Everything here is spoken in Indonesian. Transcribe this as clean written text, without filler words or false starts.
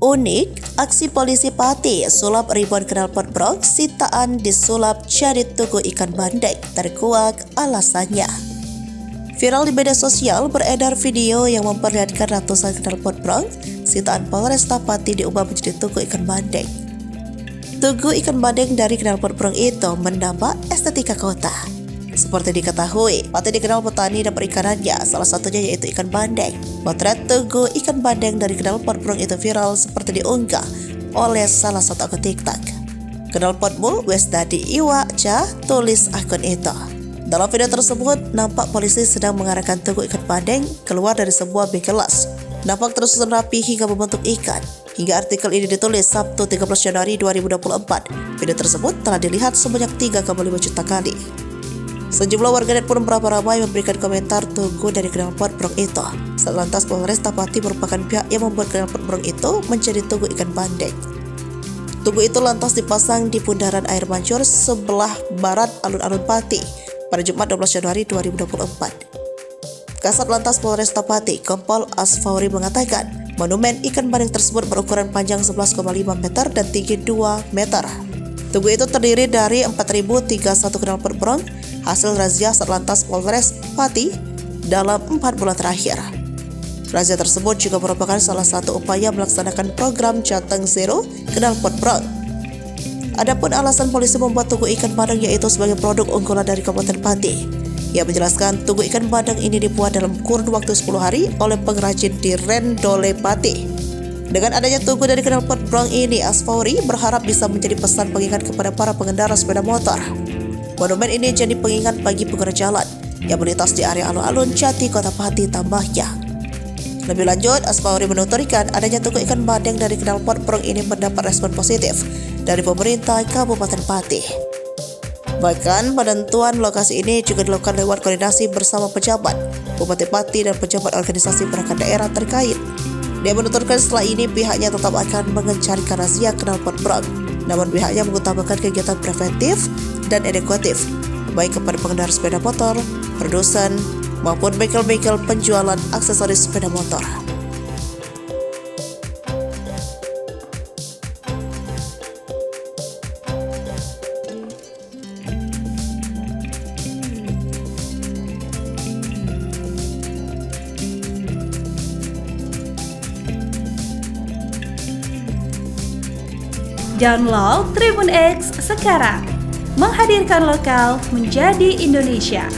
Unik, aksi polisi Pati sulap ribuan knalpot brong sitaan disulap jadi tugu ikan bandeng, terkuak alasannya. Viral di media sosial beredar video yang memperlihatkan ratusan knalpot brong sitaan Polresta Pati diubah menjadi tugu ikan bandeng. Tugu ikan bandeng dari knalpot brong itu menambah estetika kota. Seperti diketahui, Pati dikenal petani dan perikanannya, salah satunya yaitu ikan bandeng. Potret tugu ikan bandeng dari knalpot brong itu viral seperti diunggah oleh salah satu akun TikTok. "Knalpotmu wes dadi iwak cah," tulis akun itu. Dalam video tersebut, nampak polisi sedang mengarahkan tugu ikan bandeng keluar dari sebuah bengkelas. Nampak tersusun rapi hingga membentuk ikan. Hingga artikel ini ditulis Sabtu 13 Januari 2024. Video tersebut telah dilihat sebanyak 3,5 juta kali. Sejumlah warganet pun beramai-ramai memberikan komentar tugu dari knalpot brong itu. Lantas Polresta Pati merupakan pihak yang membuat knalpot brong itu menjadi tugu ikan bandeng. Tugu itu lantas dipasang di bundaran air mancur sebelah barat alun-alun Pati pada Jumat 12 Januari 2024. Kasat Lantas Polresta Pati, Kompol Asfauri mengatakan, monumen ikan bandeng tersebut berukuran panjang 11,5 meter dan tinggi 2 meter. Tugu itu terdiri dari 4.031 knalpot brong hasil razia Satlantas Polres Pati dalam 4 bulan terakhir. Razia tersebut juga merupakan salah satu upaya melaksanakan program Jateng Zero knalpot brong. Adapun alasan polisi membuat tugu ikan bandeng yaitu sebagai produk unggulan dari Kabupaten Pati. Ia menjelaskan tugu ikan bandeng ini dibuat dalam kurun waktu 10 hari oleh pengrajin di Rendole Pati. Dengan adanya tugu dari knalpot brong ini, Asfauri berharap bisa menjadi pesan pengingat kepada para pengendara sepeda motor. Monumen ini jadi pengingat bagi pengguna jalan yang melintas di area alun-alun Jati, Kota Pati tambahnya. Lebih lanjut, Asfauri menuturkan adanya tugu ikan bandeng dari knalpot brong ini mendapat respon positif dari pemerintah Kabupaten Pati. Bahkan penentuan lokasi ini juga dilakukan lewat koordinasi bersama pejabat Bupati Pati dan pejabat organisasi perangkat daerah terkait. Dia menuturkan setelah ini pihaknya tetap akan mengencarkan razia knalpot brong, namun pihaknya mengutamakan kegiatan preventif dan edukatif, baik kepada pengendara sepeda motor, produsen, maupun bengkel-bengkel penjualan aksesoris sepeda motor. Download Tribun X sekarang, menghadirkan lokal menjadi Indonesia.